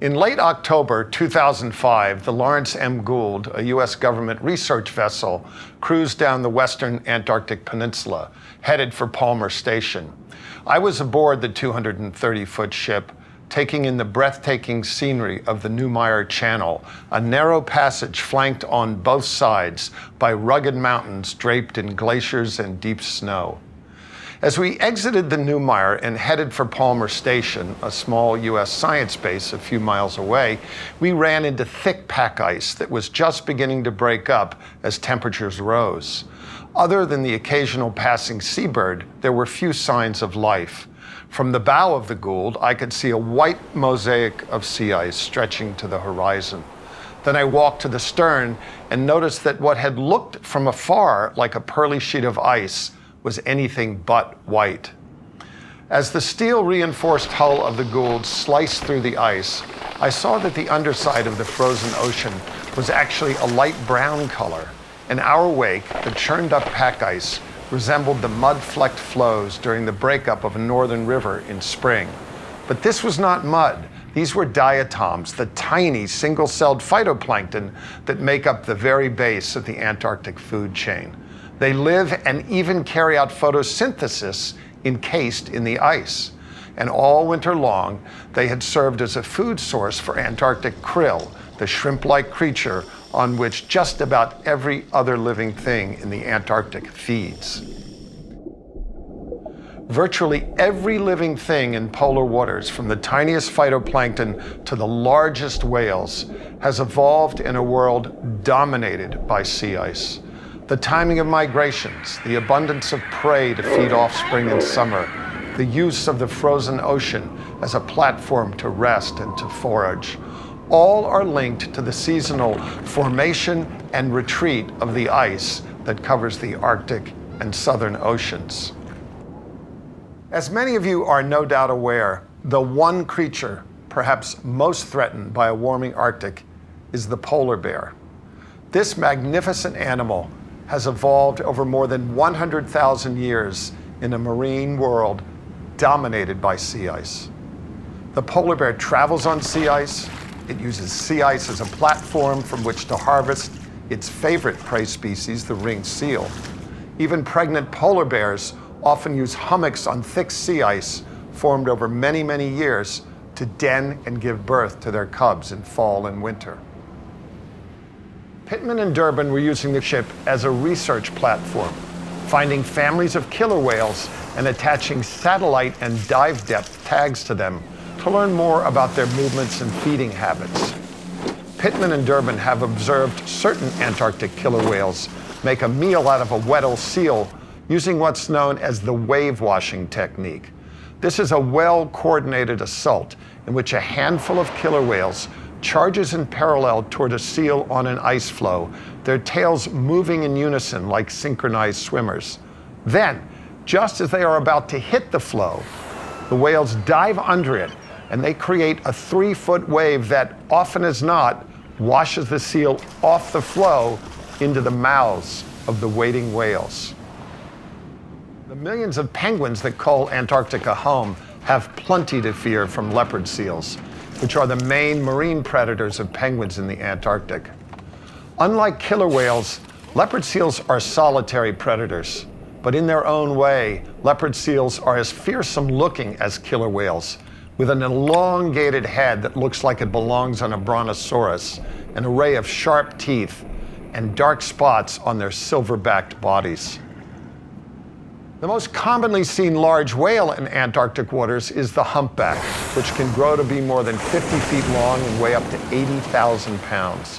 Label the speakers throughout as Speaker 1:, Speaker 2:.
Speaker 1: In late October 2005, the Lawrence M. Gould, a U.S. government research vessel, cruised down the western Antarctic Peninsula, headed for Palmer Station. I was aboard the 230-foot ship, taking in the breathtaking scenery of the Neumayer Channel, a narrow passage flanked on both sides by rugged mountains draped in glaciers and deep snow. As we exited the Neumayer and headed for Palmer Station, a small U.S. science base a few miles away, we ran into thick pack ice that was just beginning to break up as temperatures rose. Other than the occasional passing seabird, there were few signs of life. From the bow of the Gould, I could see a white mosaic of sea ice stretching to the horizon. Then I walked to the stern and noticed that what had looked from afar like a pearly sheet of ice was anything but white. As the steel-reinforced hull of the Gould sliced through the ice, I saw that the underside of the frozen ocean was actually a light brown color. In our wake, the churned-up pack ice resembled the mud-flecked flows during the breakup of a northern river in spring. But this was not mud. These were diatoms, the tiny single-celled phytoplankton that make up the very base of the Antarctic food chain. They live and even carry out photosynthesis encased in the ice. And all winter long, they had served as a food source for Antarctic krill, the shrimp-like creature on which just about every other living thing in the Antarctic feeds. Virtually every living thing in polar waters, from the tiniest phytoplankton to the largest whales, has evolved in a world dominated by sea ice. The timing of migrations, the abundance of prey to feed offspring in summer, the use of the frozen ocean as a platform to rest and to forage, all are linked to the seasonal formation and retreat of the ice that covers the Arctic and Southern oceans. As many of you are no doubt aware, the one creature perhaps most threatened by a warming Arctic is the polar bear. This magnificent animal has evolved over more than 100,000 years in a marine world dominated by sea ice. The polar bear travels on sea ice. It uses sea ice as a platform from which to harvest its favorite prey species, the ringed seal. Even pregnant polar bears often use hummocks on thick sea ice formed over many, many years to den and give birth to their cubs in fall and winter. Pittman and Durbin were using the ship as a research platform, finding families of killer whales and attaching satellite and dive depth tags to them to learn more about their movements and feeding habits. Pittman and Durbin have observed certain Antarctic killer whales make a meal out of a Weddell seal using what's known as the wave washing technique. This is a well-coordinated assault in which a handful of killer whales charges in parallel toward a seal on an ice floe, their tails moving in unison like synchronized swimmers. Then, just as they are about to hit the floe, the whales dive under it, and they create a 3-foot wave that, often as not, washes the seal off the floe into the mouths of the waiting whales. The millions of penguins that call Antarctica home have plenty to fear from leopard seals, which are the main marine predators of penguins in the Antarctic. Unlike killer whales, leopard seals are solitary predators. But in their own way, leopard seals are as fearsome looking as killer whales, with an elongated head that looks like it belongs on a brontosaurus, an array of sharp teeth, and dark spots on their silver-backed bodies. The most commonly seen large whale in Antarctic waters is the humpback, which can grow to be more than 50 feet long and weigh up to 80,000 pounds.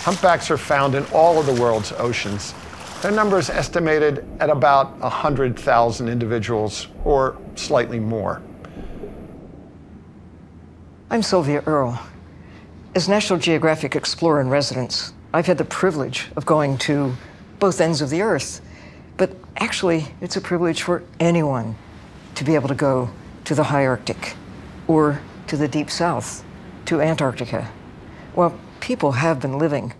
Speaker 1: Humpbacks are found in all of the world's oceans. Their number is estimated at about 100,000 individuals, or slightly more.
Speaker 2: I'm Sylvia Earle. As National Geographic Explorer in Residence, I've had the privilege of going to both ends of the Earth. But actually, it's a privilege for anyone to be able to go to the high Arctic or to the deep south, to Antarctica. Well, people have been living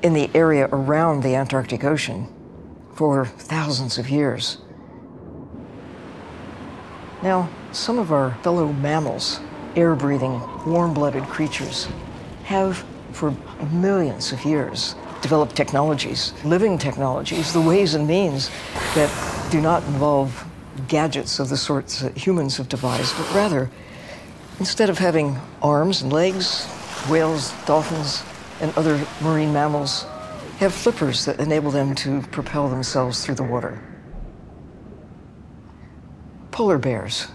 Speaker 2: in the area around the Antarctic Ocean for thousands of years. Now, some of our fellow mammals air-breathing, warm-blooded creatures have, for millions of years, developed technologies, living technologies, the ways and means that do not involve gadgets of the sorts that humans have devised, but rather, instead of having arms and legs, whales, dolphins, and other marine mammals have flippers that enable them to propel themselves through the water. Polar bears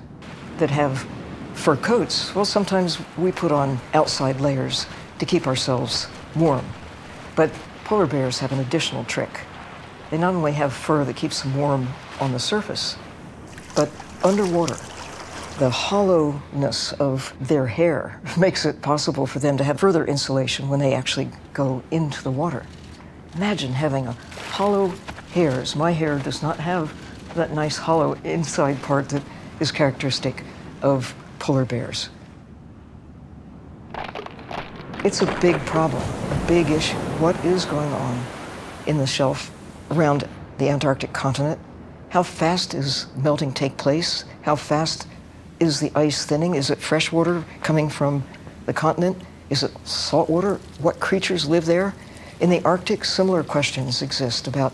Speaker 2: that have fur coats, well, sometimes we put on outside layers to keep ourselves warm. But polar bears have an additional trick. They not only have fur that keeps them warm on the surface, but underwater, the hollowness of their hair makes it possible for them to have further insulation when they actually go into the water. Imagine having a hollow hairs. My hair does not have that nice hollow inside part that is characteristic of polar bears. It's a big problem, a big issue. What is going on in the shelf around the Antarctic continent? How fast is melting take place? How fast is the ice thinning? Is it fresh water coming from the continent? Is it salt water? What creatures live there? In the Arctic, similar questions exist about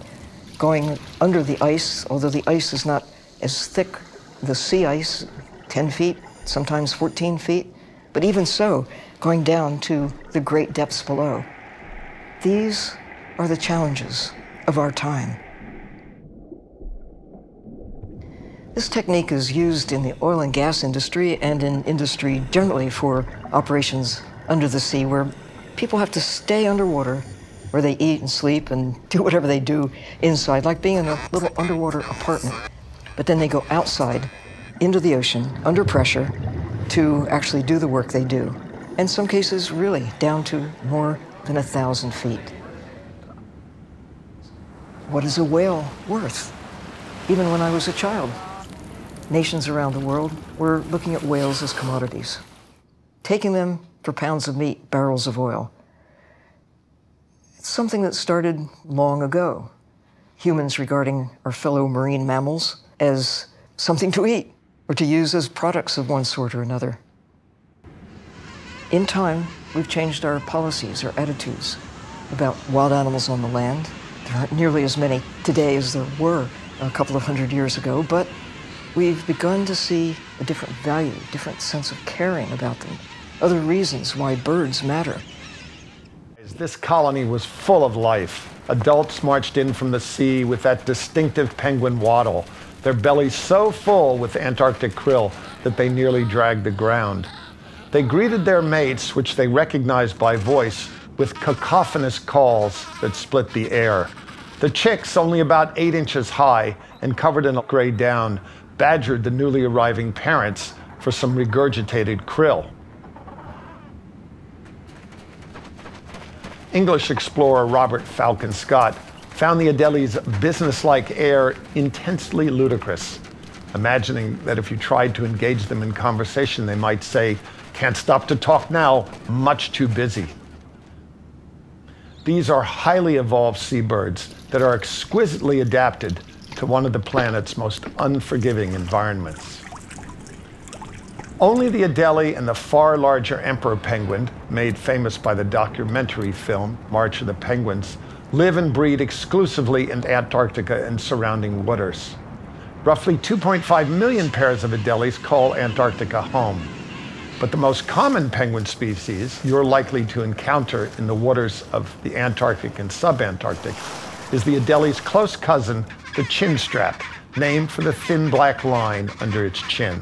Speaker 2: going under the ice, although the ice is not as thick, the sea ice, 10 feet, sometimes 14 feet, but even so, going down to the great depths below. These are the challenges of our time. This technique is used in the oil and gas industry and in industry generally for operations under the sea, where people have to stay underwater, where they eat and sleep and do whatever they do inside, like being in a little underwater apartment. But then they go outside into the ocean under pressure to actually do the work they do. In some cases, really down to more than 1,000 feet. What is a whale worth? Even when I was a child, nations around the world were looking at whales as commodities, taking them for pounds of meat, barrels of oil. It's something that started long ago. Humans regarding our fellow marine mammals as something to eat or to use as products of one sort or another. In time, we've changed our policies, our attitudes about wild animals on the land. There aren't nearly as many today as there were a couple of hundred years ago, but we've begun to see a different value, different sense of caring about them, other reasons why birds matter.
Speaker 1: This colony was full of life. Adults marched in from the sea with that distinctive penguin waddle, their bellies so full with Antarctic krill that they nearly dragged the ground. They greeted their mates, which they recognized by voice, with cacophonous calls that split the air. The chicks, only about 8 inches high and covered in a gray down, badgered the newly arriving parents for some regurgitated krill. English explorer Robert Falcon Scott found the Adelies' businesslike air intensely ludicrous, imagining that if you tried to engage them in conversation, they might say, "Can't stop to talk now, much too busy." These are highly evolved seabirds that are exquisitely adapted to one of the planet's most unforgiving environments. Only the Adelie and the far larger emperor penguin, made famous by the documentary film March of the Penguins, live and breed exclusively in Antarctica and surrounding waters. Roughly 2.5 million pairs of Adelies call Antarctica home. But the most common penguin species you're likely to encounter in the waters of the Antarctic and subantarctic is the Adelie's close cousin, the chinstrap, named for the thin black line under its chin.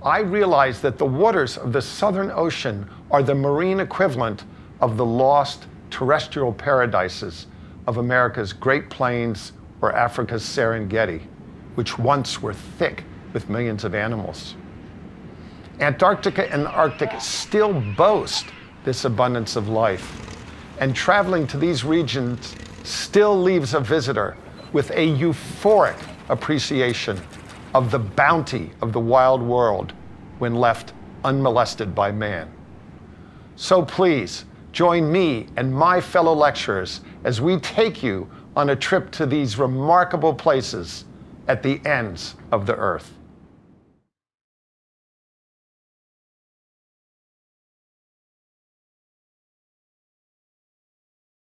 Speaker 1: I realize that the waters of the Southern Ocean are the marine equivalent of the lost terrestrial paradises of America's Great Plains or Africa's Serengeti, which once were thick with millions of animals. Antarctica and Arctic still boast this abundance of life, and traveling to these regions still leaves a visitor with a euphoric appreciation of the bounty of the wild world when left unmolested by man. So please, join me and my fellow lecturers as we take you on a trip to these remarkable places at the ends of the earth.